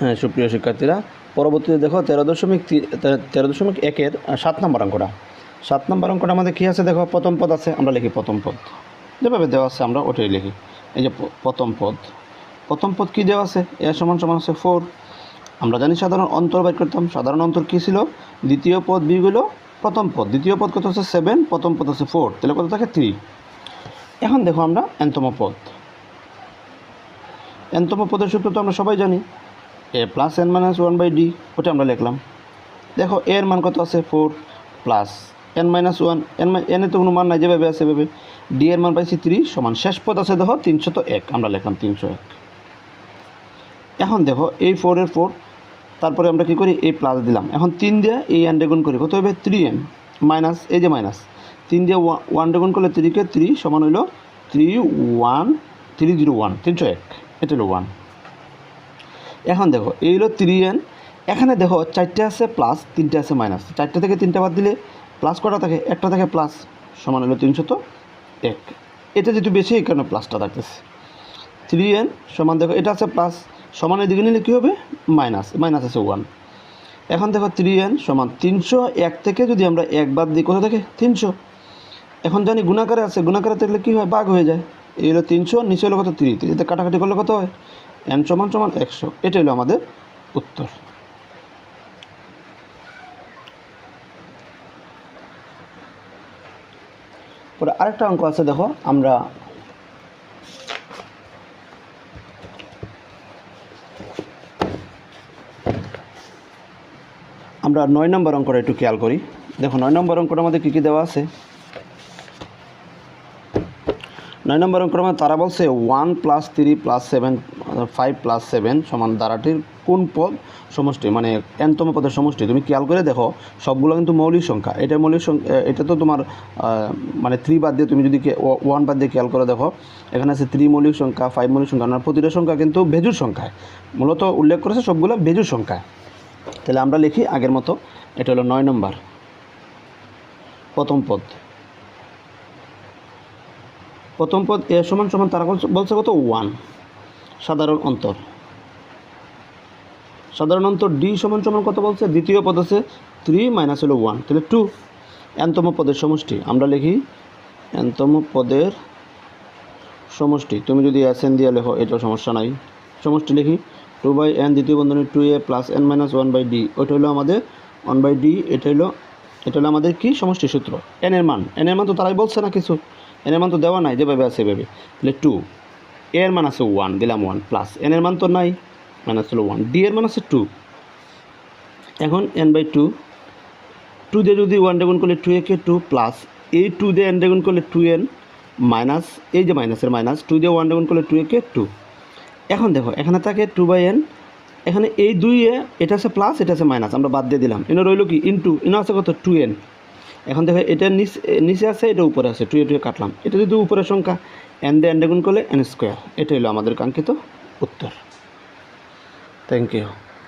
হ্যাঁ, সুপ্রিয় শিক্ষার্থীরা, পরবর্তীতে দেখো 13.1-এর 7 নম্বর অঙ্কটা। 7 নম্বর অঙ্কটা আমাদের কী আছে দেখো, প্রথম পদ আছে, আমরা লিখি প্রথম পদ যেভাবে দেওয়া আছে আমরা ওটাই লিখি। এই যে প্রথম পদ কী দেওয়া আছে, এ সমান সমান আছে 4। আমরা জানি সাধারণ অন্তর বের করতাম। সাধারণ অন্তর কী ছিল, দ্বিতীয় পদ বিয়োগ প্রথম পদ। দ্বিতীয় পদ কত হচ্ছে 7, প্রথম পদ হচ্ছে 4, তাহলে কত থাকে 3। এখন দেখো আমরা nতম পদের সূত্র তো আমরা সবাই জানি, a plus n minus 1/d, ওটা আমরা লিখলাম। দেখো এর মান কত আছে 4 প্লাস n মাইনাস 1, এনে তো কোনো মান নাই, যেভাবে আছে ভেবে। ডি এর মান পাইছি 3 সমান শেষ পদ আছে দেখো 301, আমরা লিখলাম 301। এখন দেখো এই 4 এর 4, তারপরে আমরা কী করি, এই প্লাস দিলাম। এখন 3 দিয়ে এই n গুণ করি, কত হবে 3n মাইনাস, এই যে মাইনাস 3 দিয়ে 1 গুণ করলে 3 কে 3 সমান হইল 301, এটা হলো 1। এখন দেখো এই হলো 3n। এখানে দেখো 4টে আছে প্লাস, 3টে আছে মাইনাস। 4টে থেকে 3টে বাদ দিলে প্লাস কটা থাকে, একটা থাকে প্লাস, সমান হলো 301। এটা যেহেতু বেশি এই কারণে প্লাসটা থাকতেছে। 3n সমান দেখো এটা আছে প্লাস, সমানের দিকে নিলে কী হবে মাইনাস আছে 1। এখন দেখো 3n সমান 301 থেকে যদি আমরা 1 বাদ দিই কত থাকে 300। এখন জানি গুণাকারে আছে, গুণাকারে থাকলে কী হয়, ভাগ হয়ে যায়। এই হলো 300, নিচে হলো কত 3, এতে কাটাকাটি করলে কত হয় n সমান 100। এটা হলো আমাদের উত্তর। পরে আরেকটা অঙ্ক আছে দেখো, আমরা 9 নম্বর অঙ্কটা একটু খেয়াল করি। দেখো 9 নম্বর অঙ্কটা আমাদের কী কী দেওয়া আছে। 9 নম্বর অঙ্কটা আমাদের তারা বলছে 1 + 3 + 7 5 + 7 সমান ধারাটির কোন পদ সমষ্টি, মানে nতম পদের সমষ্টি। তুমি খেয়াল করে দেখো সবগুলো কিন্তু মৌলিক সংখ্যা। এটা মৌলিক সংখ্যা, এটা তো তোমার মানে 3 বাদ দিয়ে তুমি যদি 1 বাদ দিয়ে খেয়াল করে দেখো, এখানে আছে 3 মৌলিক সংখ্যা, 5 মৌলিক সংখ্যা। আর প্রতিটা সংখ্যা কিন্তু বেজোড় সংখ্যায়, মূলত উল্লেখ করেছে সবগুলো বেজোড় সংখ্যায়। তাহলে আমরা লিখি আগের মতো, এটা হলো 9 নম্বর প্রথম পদ এ সমান সমান তারা বলছে কত 1। সাধারণ অন্তর ডি সমান সমান কত বলছে, দ্বিতীয় পদ আছে 3 মাইনাস হলো 1, তাহলে 2। nতম পদের সমষ্টি আমরা লিখি, nতম পদের সমষ্টি। তুমি যদি SN দিয়ে লেখো এটাও সমস্যা নাই, সমষ্টি লিখি 2/n দ্বিতীয় বন্ধনী 2a plus n minus 1/d, ওইটা হলো আমাদের 1/d। এটা হলো আমাদের কি সমষ্টি সূত্র। n এর মান তো তারাই বলছে না কিছু, n এর মান তো দেওয়া নাই, যেভাবে আছে এভাবে। তাহলে 2, a এর মান আছে 1, দিলাম 1 প্লাস n এর মান তো নাই, মাইনাস হলো 1, d এর মান আছে 2। এখন n/2, 2 দিয়ে যদি 1 গুণ করলে 2a কে 2 প্লাস এই 2 দিয়ে n গুণ করলে 2n মাইনাস, এই যে মাইনাসের মাইনাস 2 দিয়ে 1 গুণ করলে 2a কে 2। এখন দেখো এখানে থাকে 2/n, এখানে এই 2 এটা আছে প্লাস, এটা আছে মাইনাস, আমরা বাদ দিয়ে দিলাম। এনে রইল কি ইনটু, এনে আছে কত 2n। এখন দেখো এটা নিচে আছে, এটা উপরে আছে, 2 কাটলাম। এটা যদি উপরের সংখ্যা, n দিয়ে n গুণ করলে n²। এটা হলো আমাদের কাঙ্ক্ষিত উত্তর। Thank you.